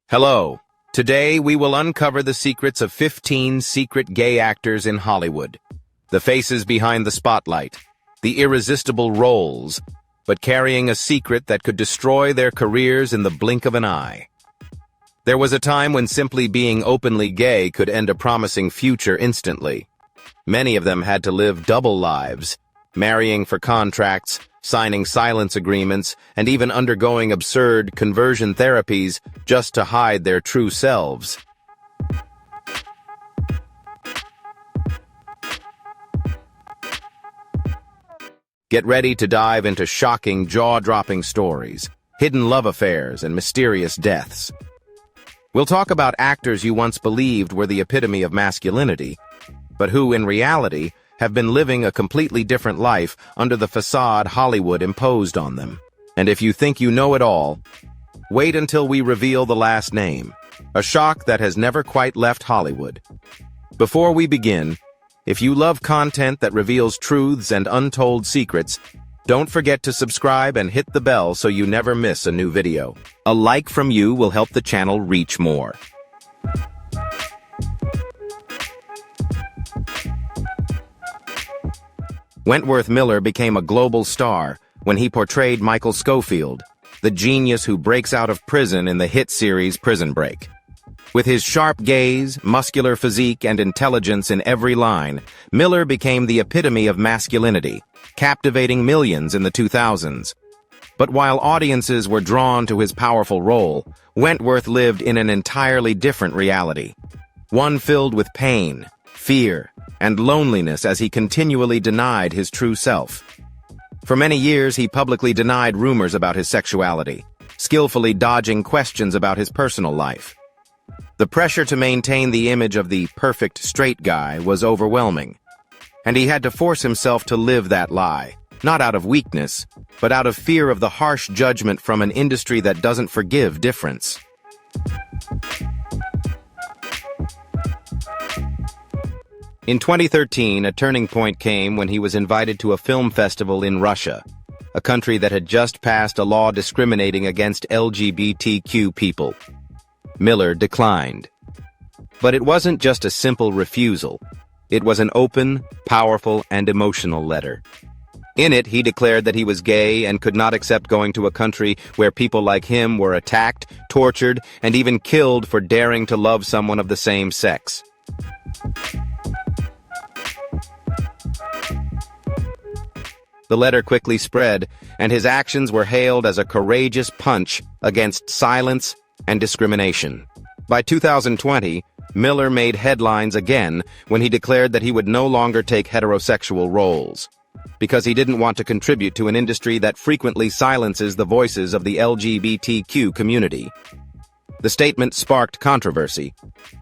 Hello. Today we will uncover the secrets of 15 secret gay actors in Hollywood. The faces behind the spotlight, the irresistible roles, but carrying a secret that could destroy their careers in the blink of an eye. There was a time when simply being openly gay could end a promising future instantly. Many of them had to live double lives, marrying for contracts, signing silence agreements, and even undergoing absurd conversion therapies just to hide their true selves. Get ready to dive into shocking, jaw-dropping stories, hidden love affairs, and mysterious deaths. We'll talk about actors you once believed were the epitome of masculinity, but who, in reality, have been living a completely different life under the facade Hollywood imposed on them. And if you think you know it all, wait until we reveal the last name, a shock that has never quite left Hollywood. Before we begin, if you love content that reveals truths and untold secrets, don't forget to subscribe and hit the bell so you never miss a new video. A like from you will help the channel reach more. Wentworth Miller became a global star when he portrayed Michael Scofield, the genius who breaks out of prison in the hit series Prison Break. With his sharp gaze, muscular physique, and intelligence in every line, Miller became the epitome of masculinity, captivating millions in the 2000s. But while audiences were drawn to his powerful role, Wentworth lived in an entirely different reality, one filled with pain, fear, and loneliness as he continually denied his true self. For many years, he publicly denied rumors about his sexuality, skillfully dodging questions about his personal life. The pressure to maintain the image of the perfect straight guy was overwhelming, and he had to force himself to live that lie, not out of weakness, but out of fear of the harsh judgment from an industry that doesn't forgive difference. In 2013, a turning point came when he was invited to a film festival in Russia, a country that had just passed a law discriminating against LGBTQ people. Miller declined. But it wasn't just a simple refusal. It was an open, powerful, and emotional letter. In it, he declared that he was gay and could not accept going to a country where people like him were attacked, tortured, and even killed for daring to love someone of the same sex. The letter quickly spread, and his actions were hailed as a courageous punch against silence and discrimination. By 2020, Miller made headlines again when he declared that he would no longer take heterosexual roles, because he didn't want to contribute to an industry that frequently silences the voices of the LGBTQ community. The statement sparked controversy,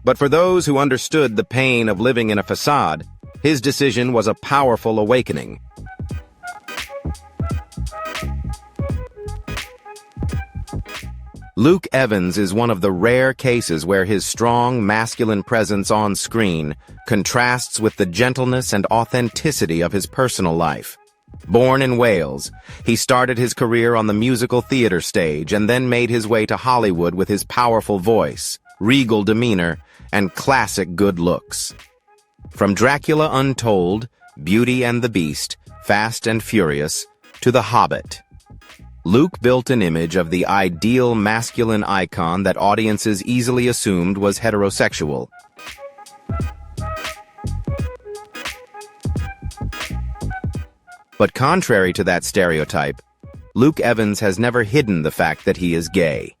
but for those who understood the pain of living in a facade, his decision was a powerful awakening. Luke Evans is one of the rare cases where his strong, masculine presence on screen contrasts with the gentleness and authenticity of his personal life. Born in Wales, he started his career on the musical theater stage and then made his way to Hollywood with his powerful voice, regal demeanor, and classic good looks. From Dracula Untold, Beauty and the Beast, Fast and Furious, to The Hobbit, Luke built an image of the ideal masculine icon that audiences easily assumed was heterosexual. But contrary to that stereotype, Luke Evans has never hidden the fact that he is gay.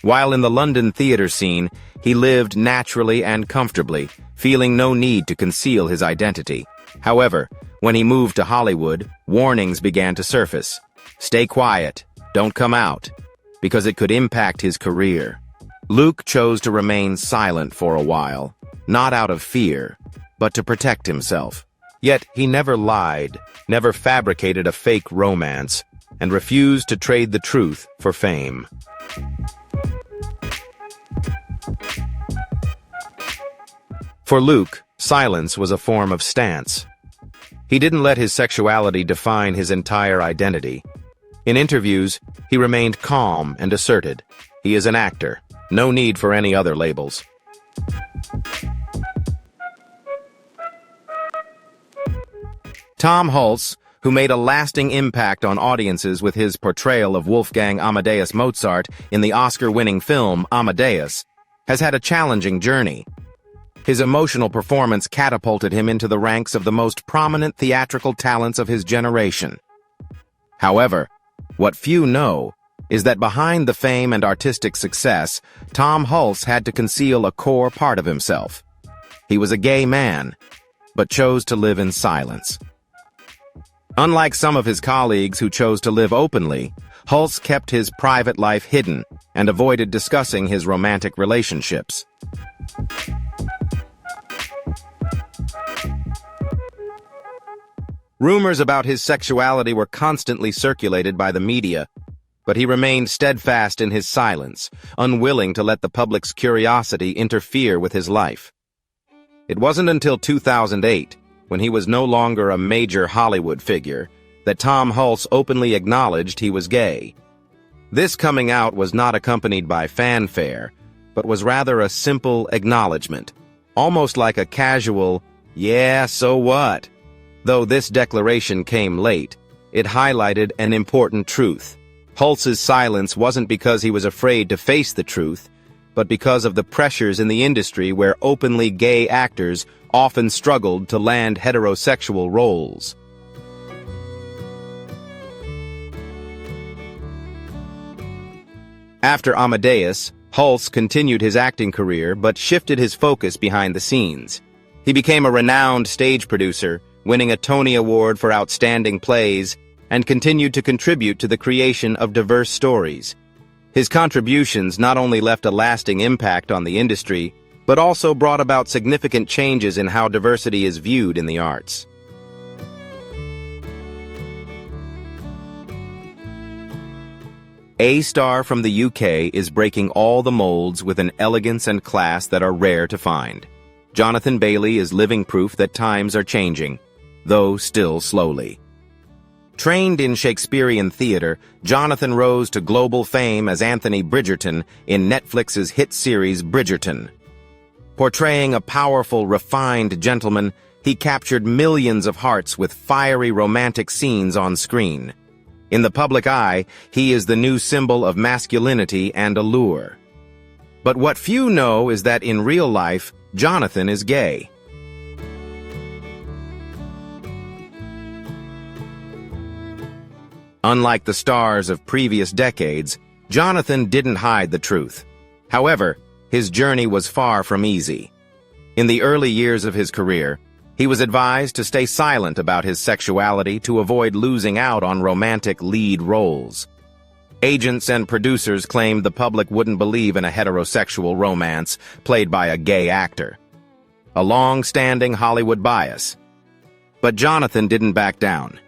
While in the London theater scene, he lived naturally and comfortably, feeling no need to conceal his identity. However, when he moved to Hollywood, warnings began to surface. Stay quiet. Don't come out, because it could impact his career. Luke chose to remain silent for a while, not out of fear, but to protect himself. Yet he never lied, never fabricated a fake romance, and refused to trade the truth for fame. For Luke, silence was a form of stance. He didn't let his sexuality define his entire identity. In interviews, he remained calm and asserted. He is an actor, No need for any other labels. Tom Hulce, who made a lasting impact on audiences with his portrayal of Wolfgang Amadeus Mozart in the Oscar-winning film Amadeus, has had a challenging journey. His emotional performance catapulted him into the ranks of the most prominent theatrical talents of his generation. However, what few know is that behind the fame and artistic success, Tom Hulce had to conceal a core part of himself. He was a gay man, but chose to live in silence. Unlike some of his colleagues who chose to live openly, Hulce kept his private life hidden and avoided discussing his romantic relationships. Rumors about his sexuality were constantly circulated by the media, but he remained steadfast in his silence, unwilling to let the public's curiosity interfere with his life. It wasn't until 2008, when he was no longer a major Hollywood figure, that Tom Hulce openly acknowledged he was gay. This coming out was not accompanied by fanfare, but was rather a simple acknowledgement, almost like a casual, "Yeah, so what?" Though this declaration came late, it highlighted an important truth. Hulce's silence wasn't because he was afraid to face the truth, but because of the pressures in the industry where openly gay actors often struggled to land heterosexual roles. After Amadeus, Hulce continued his acting career but shifted his focus behind the scenes. He became a renowned stage producer, winning a Tony Award for Outstanding Plays, and continued to contribute to the creation of diverse stories. His contributions not only left a lasting impact on the industry, but also brought about significant changes in how diversity is viewed in the arts. A star from the UK is breaking all the molds with an elegance and class that are rare to find. Jonathan Bailey is living proof that times are changing, though still slowly. Trained in Shakespearean theater, Jonathan rose to global fame as Anthony Bridgerton in Netflix's hit series Bridgerton. Portraying a powerful, refined gentleman, he captured millions of hearts with fiery romantic scenes on screen. In the public eye, he is the new symbol of masculinity and allure. But what few know is that in real life, Jonathan is gay. Unlike the stars of previous decades, Jonathan didn't hide the truth. However, his journey was far from easy. In the early years of his career, he was advised to stay silent about his sexuality to avoid losing out on romantic lead roles. Agents and producers claimed the public wouldn't believe in a heterosexual romance played by a gay actor. A long-standing Hollywood bias. But Jonathan didn't back down.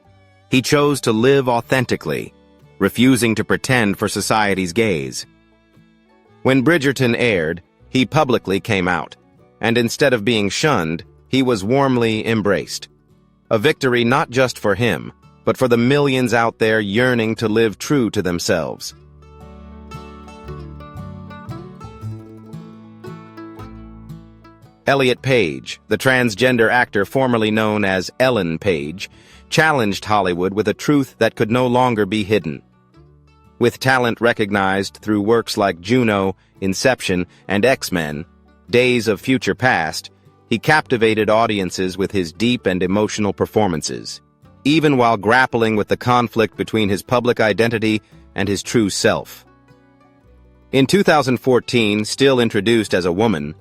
He chose to live authentically, refusing to pretend for society's gaze. When Bridgerton aired, he publicly came out, and instead of being shunned, he was warmly embraced. A victory not just for him, but for the millions out there yearning to live true to themselves. Elliot Page, the transgender actor formerly known as Ellen Page, challenged Hollywood with a truth that could no longer be hidden. With talent recognized through works like Juno, Inception, and X-Men, Days of Future Past, he captivated audiences with his deep and emotional performances, even while grappling with the conflict between his public identity and his true self. In 2014, still introduced as a woman,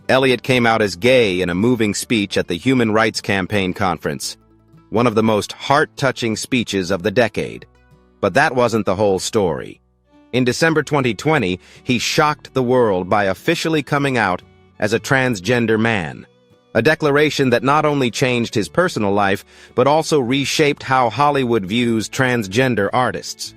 Elliot came out as gay in a moving speech at the Human Rights Campaign conference, one of the most heart-touching speeches of the decade. But that wasn't the whole story. In December 2020, he shocked the world by officially coming out as a transgender man, a declaration that not only changed his personal life, but also reshaped how Hollywood views transgender artists.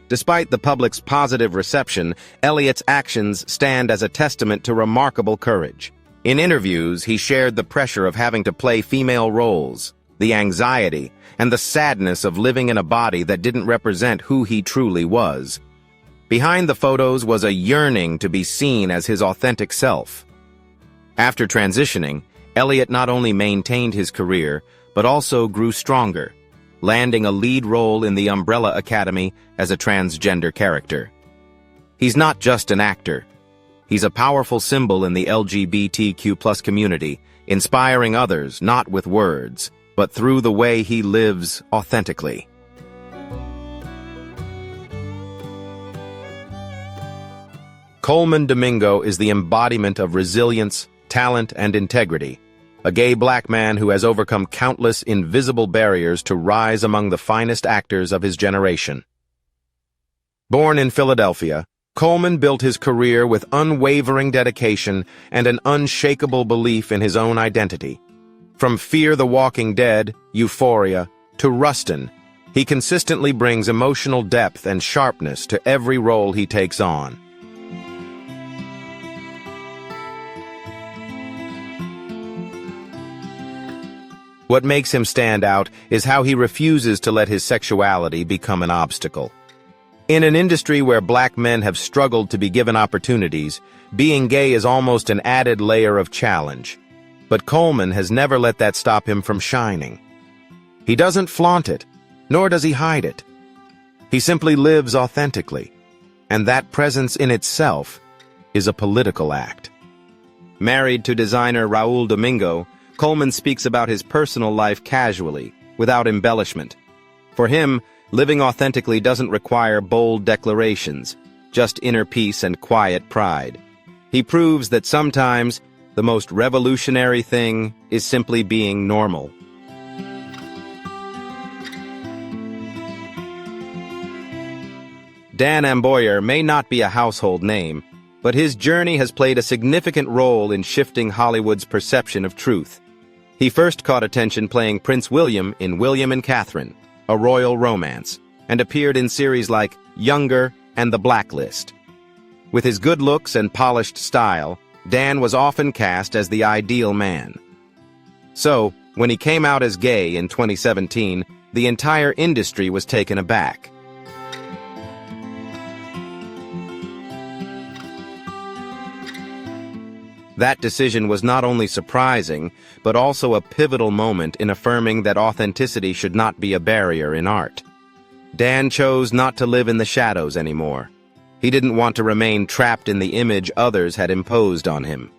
Despite the public's positive reception, Elliot's actions stand as a testament to remarkable courage. In interviews, he shared the pressure of having to play female roles, the anxiety, and the sadness of living in a body that didn't represent who he truly was. Behind the photos was a yearning to be seen as his authentic self. After transitioning, Elliot not only maintained his career, but also grew stronger, landing a lead role in the Umbrella Academy as a transgender character. He's not just an actor. He's a powerful symbol in the LGBTQ+ community, inspiring others not with words, but through the way he lives authentically. Colman Domingo is the embodiment of resilience, talent, and integrity, a gay black man who has overcome countless invisible barriers to rise among the finest actors of his generation. Born in Philadelphia, Colman built his career with unwavering dedication and an unshakable belief in his own identity. From Fear the Walking Dead, Euphoria, to Rustin, he consistently brings emotional depth and sharpness to every role he takes on. What makes him stand out is how he refuses to let his sexuality become an obstacle. In an industry where black men have struggled to be given opportunities, being gay is almost an added layer of challenge. But Colman has never let that stop him from shining. He doesn't flaunt it, nor does he hide it. He simply lives authentically, and that presence in itself is a political act. Married to designer Raul Domingo, Colman speaks about his personal life casually, without embellishment. For him, living authentically doesn't require bold declarations, just inner peace and quiet pride. He proves that sometimes the most revolutionary thing is simply being normal. Dan Amboyer may not be a household name, but his journey has played a significant role in shifting Hollywood's perception of truth. He first caught attention playing Prince William in William and Catherine, a royal romance, and appeared in series like Younger and The Blacklist. With his good looks and polished style, Dan was often cast as the ideal man. So, when he came out as gay in 2017, the entire industry was taken aback. That decision was not only surprising, but also a pivotal moment in affirming that authenticity should not be a barrier in art. Dan chose not to live in the shadows anymore. He didn't want to remain trapped in the image others had imposed on him.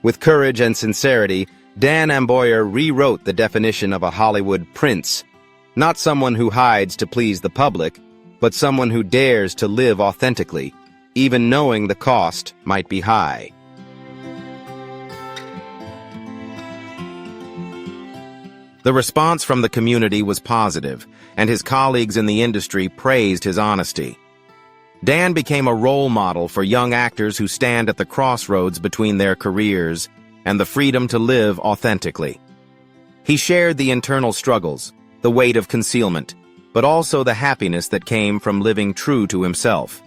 With courage and sincerity, Dan Amboyer rewrote the definition of a Hollywood prince, not someone who hides to please the public, but someone who dares to live authentically, even knowing the cost might be high. The response from the community was positive, and his colleagues in the industry praised his honesty. Dan became a role model for young actors who stand at the crossroads between their careers and the freedom to live authentically. He shared the internal struggles, the weight of concealment, but also the happiness that came from living true to himself.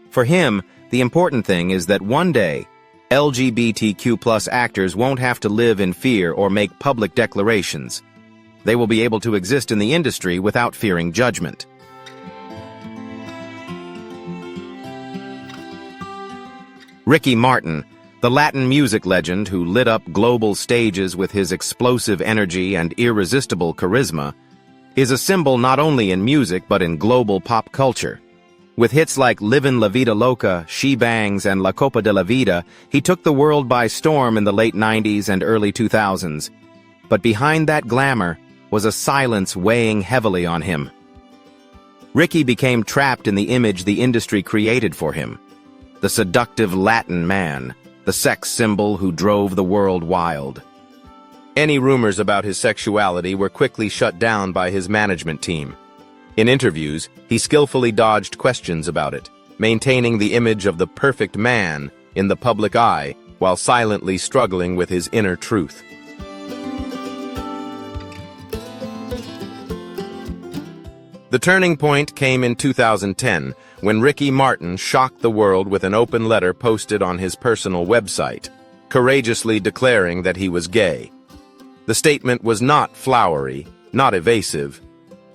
For him, the important thing is that one day, LGBTQ+ actors won't have to live in fear or make public declarations. They will be able to exist in the industry without fearing judgment. Ricky Martin, the Latin music legend who lit up global stages with his explosive energy and irresistible charisma, is a symbol not only in music but in global pop culture. With hits like Livin' La Vida Loca, She Bangs, and La Copa de la Vida, he took the world by storm in the late 90s and early 2000s. But behind that glamour was a silence weighing heavily on him. Ricky became trapped in the image the industry created for him. The seductive Latin man, the sex symbol who drove the world wild. Any rumors about his sexuality were quickly shut down by his management team. In interviews, he skillfully dodged questions about it, maintaining the image of the perfect man in the public eye while silently struggling with his inner truth. The turning point came in 2010, when Ricky Martin shocked the world with an open letter posted on his personal website, courageously declaring that he was gay. The statement was not flowery, not evasive.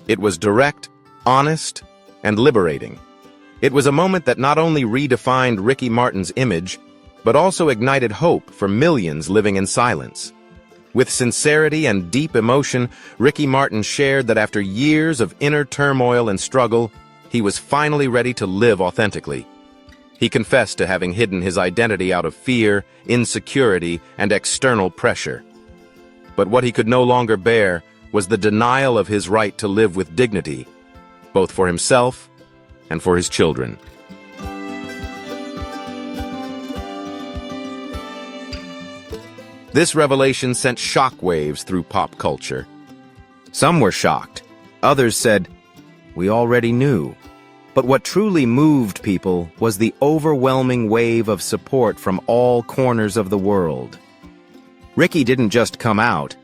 It was direct, honest, and liberating. It was a moment that not only redefined Ricky Martin's image, but also ignited hope for millions living in silence. With sincerity and deep emotion, Ricky Martin shared that after years of inner turmoil and struggle, he was finally ready to live authentically. He confessed to having hidden his identity out of fear, insecurity, and external pressure. But what he could no longer bear was the denial of his right to live with dignity, both for himself and for his children. This revelation sent shockwaves through pop culture. Some were shocked. Others said, "We already knew." But what truly moved people was the overwhelming wave of support from all corners of the world. Ricky didn't just come out.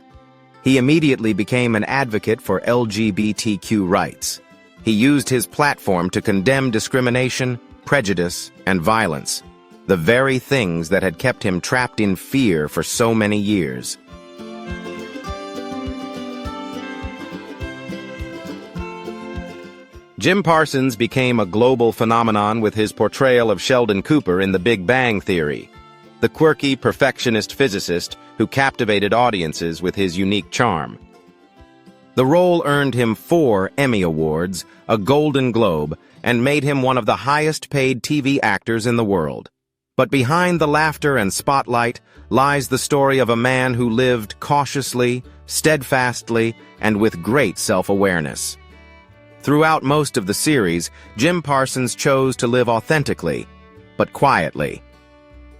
He immediately became an advocate for LGBTQ rights. He used his platform to condemn discrimination, prejudice, and violence, the very things that had kept him trapped in fear for so many years. Jim Parsons became a global phenomenon with his portrayal of Sheldon Cooper in The Big Bang Theory, the quirky, perfectionist physicist who captivated audiences with his unique charm. The role earned him 4 Emmy Awards, a Golden Globe, and made him one of the highest-paid TV actors in the world. But behind the laughter and spotlight lies the story of a man who lived cautiously, steadfastly, and with great self-awareness. Throughout most of the series, Jim Parsons chose to live authentically, but quietly.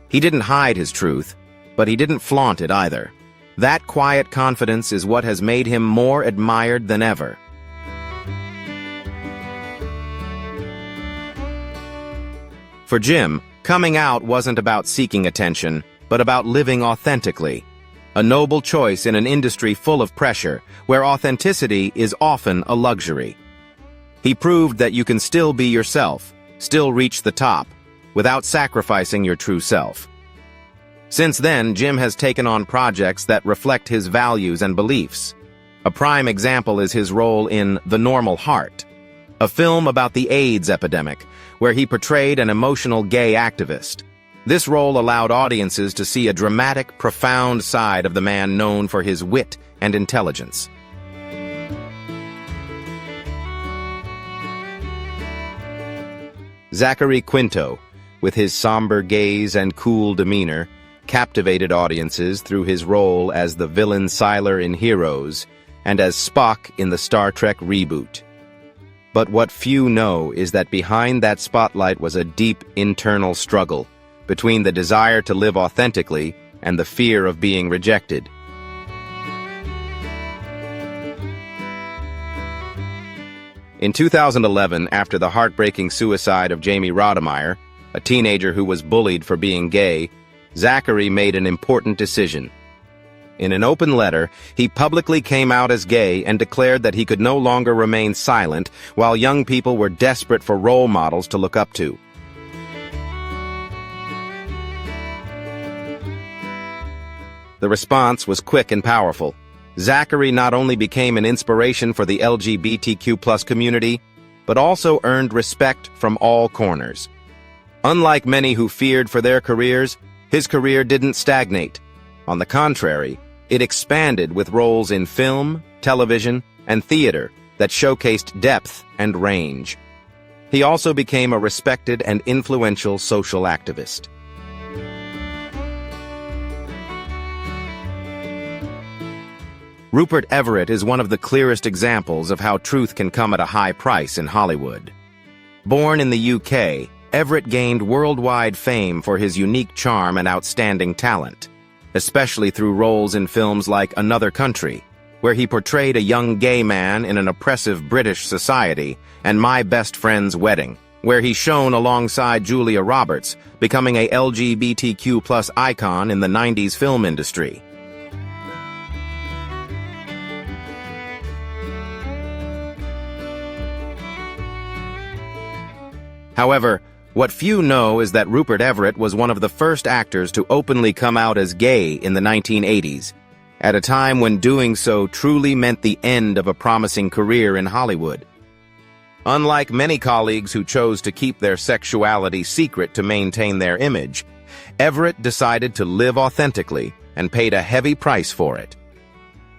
He didn't hide his truth, but he didn't flaunt it either. That quiet confidence is what has made him more admired than ever. For Jim, coming out wasn't about seeking attention, but about living authentically. A noble choice in an industry full of pressure, where authenticity is often a luxury. He proved that you can still be yourself, still reach the top, without sacrificing your true self. Since then, Jim has taken on projects that reflect his values and beliefs. A prime example is his role in The Normal Heart, a film about the AIDS epidemic, where he portrayed an emotional gay activist. This role allowed audiences to see a dramatic, profound side of the man known for his wit and intelligence. Zachary Quinto, with his somber gaze and cool demeanor, captivated audiences through his role as the villain Sylar in Heroes and as Spock in the Star Trek reboot. But what few know is that behind that spotlight was a deep internal struggle between the desire to live authentically and the fear of being rejected. In 2011, after the heartbreaking suicide of Jamie Rodemeyer, a teenager who was bullied for being gay, Zachary made an important decision. In an open letter, he publicly came out as gay and declared that he could no longer remain silent while young people were desperate for role models to look up to. The response was quick and powerful. Zachary not only became an inspiration for the LGBTQ+ community, but also earned respect from all corners. Unlike many who feared for their careers, his career didn't stagnate. On the contrary, it expanded with roles in film, television, and theater that showcased depth and range. He also became a respected and influential social activist. Rupert Everett is one of the clearest examples of how truth can come at a high price in Hollywood. Born in the UK, Everett gained worldwide fame for his unique charm and outstanding talent, especially through roles in films like Another Country, where he portrayed a young gay man in an oppressive British society, and My Best Friend's Wedding, where he shone alongside Julia Roberts, becoming a LGBTQ+ icon in the 90s film industry. However, what few know is that Rupert Everett was one of the first actors to openly come out as gay in the 1980s. at a time when doing so truly meant the end of a promising career in Hollywood. Unlike many colleagues who chose to keep their sexuality secret to maintain their image, Everett decided to live authentically and paid a heavy price for it.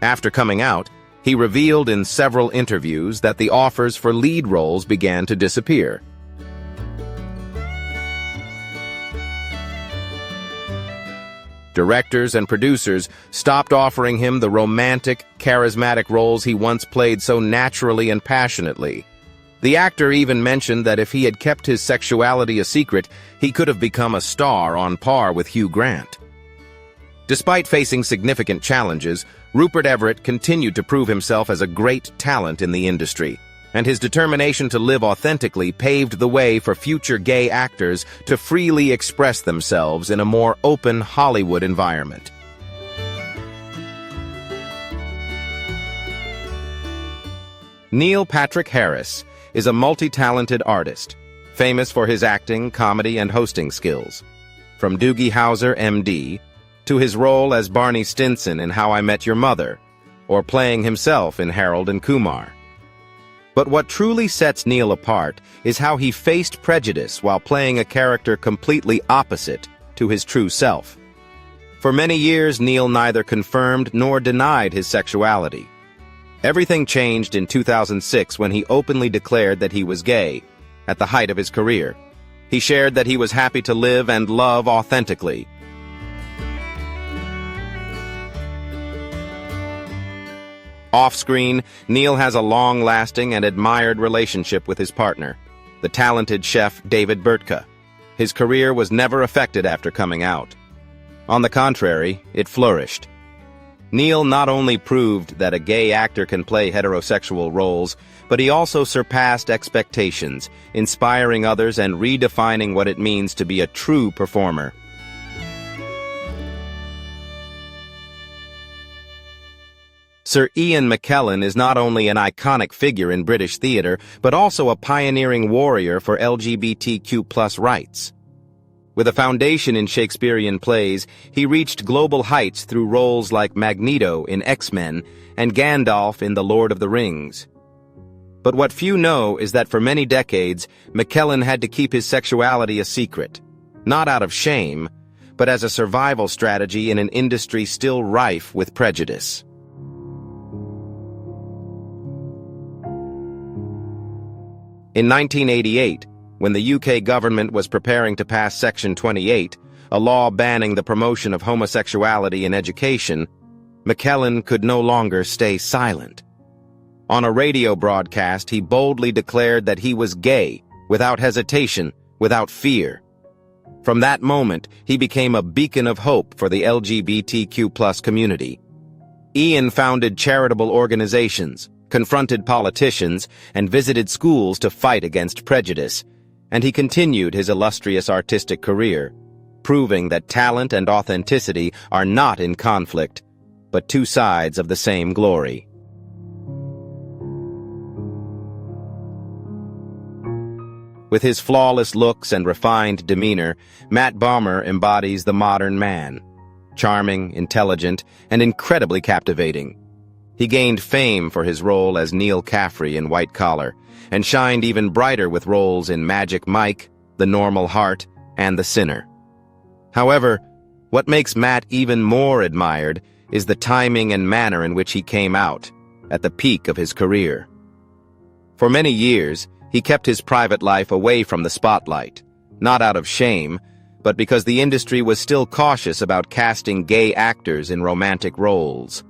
After coming out, he revealed in several interviews that the offers for lead roles began to disappear. Directors and producers stopped offering him the romantic, charismatic roles he once played so naturally and passionately. The actor even mentioned that if he had kept his sexuality a secret, he could have become a star on par with Hugh Grant. Despite facing significant challenges, Rupert Everett continued to prove himself as a great talent in the industry, and his determination to live authentically paved the way for future gay actors to freely express themselves in a more open Hollywood environment. Neil Patrick Harris is a multi-talented artist, famous for his acting, comedy, and hosting skills. From Doogie Howser, M.D., to his role as Barney Stinson in How I Met Your Mother, or playing himself in Harold and Kumar. But what truly sets Neil apart is how he faced prejudice while playing a character completely opposite to his true self. For many years, Neil neither confirmed nor denied his sexuality. Everything changed in 2006 when he openly declared that he was gay, at the height of his career. He shared that he was happy to live and love authentically. Off-screen, Neil has a long-lasting and admired relationship with his partner, the talented chef David Burtka. His career was never affected after coming out. On the contrary, it flourished. Neil not only proved that a gay actor can play heterosexual roles, but he also surpassed expectations, inspiring others and redefining what it means to be a true performer. Sir Ian McKellen is not only an iconic figure in British theatre, but also a pioneering warrior for LGBTQ+ rights. With a foundation in Shakespearean plays, he reached global heights through roles like Magneto in X-Men and Gandalf in The Lord of the Rings. But what few know is that for many decades, McKellen had to keep his sexuality a secret, not out of shame, but as a survival strategy in an industry still rife with prejudice. In 1988, when the UK government was preparing to pass Section 28, a law banning the promotion of homosexuality in education, McKellen could no longer stay silent. On a radio broadcast, he boldly declared that he was gay, without hesitation, without fear. From that moment, he became a beacon of hope for the LGBTQ+ community. Ian founded charitable organizations, confronted politicians, and visited schools to fight against prejudice, and he continued his illustrious artistic career, proving that talent and authenticity are not in conflict, but two sides of the same glory. With his flawless looks and refined demeanor, Matt Bomer embodies the modern man. Charming, intelligent, and incredibly captivating. He gained fame for his role as Neil Caffrey in White Collar, and shined even brighter with roles in Magic Mike, The Normal Heart, and The Sinner. However, what makes Matt even more admired is the timing and manner in which he came out, at the peak of his career. For many years, he kept his private life away from the spotlight, not out of shame, but because the industry was still cautious about casting gay actors in romantic roles.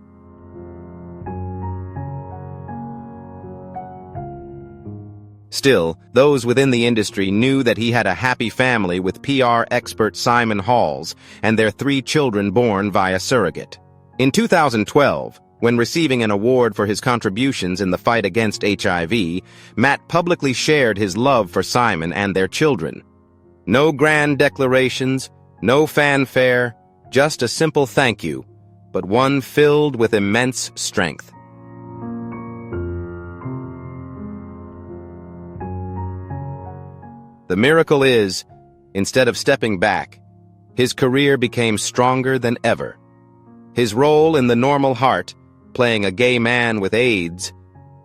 Still, those within the industry knew that he had a happy family with PR expert Simon Halls and their 3 children born via surrogate. In 2012, when receiving an award for his contributions in the fight against HIV, Matt publicly shared his love for Simon and their children. No grand declarations, no fanfare, just a simple thank you, but one filled with immense strength. The miracle is, instead of stepping back, his career became stronger than ever. His role in The Normal Heart, playing a gay man with AIDS,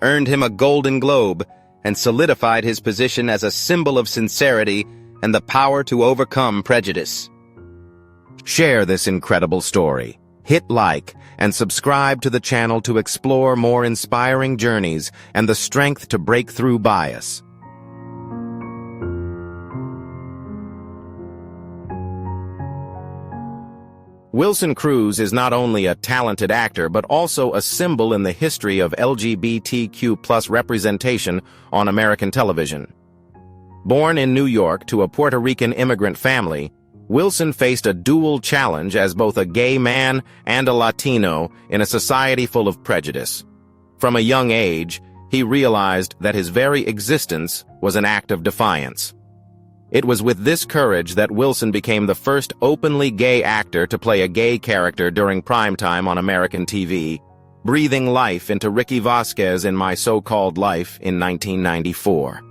earned him a Golden Globe and solidified his position as a symbol of sincerity and the power to overcome prejudice. Share this incredible story. Hit like and subscribe to the channel to explore more inspiring journeys and the strength to break through bias. Wilson Cruz is not only a talented actor but also a symbol in the history of LGBTQ+ representation on American television. Born in New York to a Puerto Rican immigrant family, Wilson faced a dual challenge as both a gay man and a Latino in a society full of prejudice. From a young age, he realized that his very existence was an act of defiance. It was with this courage that Wilson became the first openly gay actor to play a gay character during primetime on American TV, breathing life into Ricky Vasquez in My So-Called Life in 1994.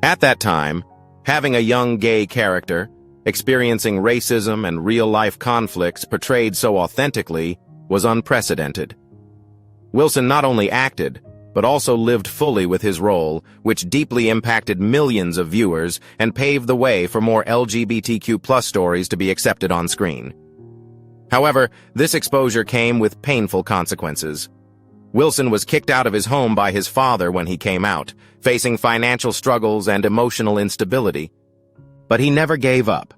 At that time, having a young gay character, experiencing racism and real-life conflicts portrayed so authentically, was unprecedented. Wilson not only acted, but also lived fully with his role, which deeply impacted millions of viewers and paved the way for more LGBTQ+ stories to be accepted on screen. However, this exposure came with painful consequences. Wilson was kicked out of his home by his father when he came out, facing financial struggles and emotional instability. But he never gave up.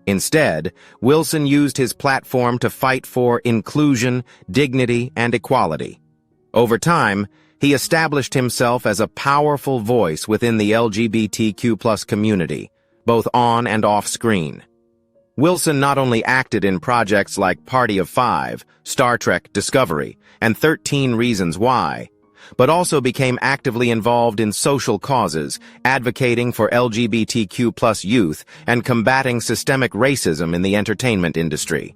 Instead, Wilson used his platform to fight for inclusion, dignity, and equality. Over time, he established himself as a powerful voice within the LGBTQ+ community, both on and off screen. Wilson not only acted in projects like Party of Five, Star Trek Discovery, and 13 Reasons Why, but also became actively involved in social causes, advocating for LGBTQ+ youth and combating systemic racism in the entertainment industry.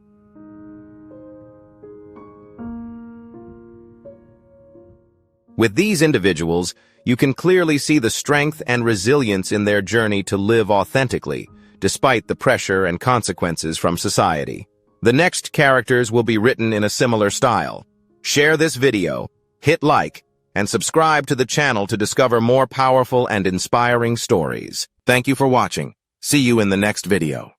With these individuals, you can clearly see the strength and resilience in their journey to live authentically, despite the pressure and consequences from society. The next characters will be written in a similar style. Share this video, hit like, and subscribe to the channel to discover more powerful and inspiring stories. Thank you for watching. See you in the next video.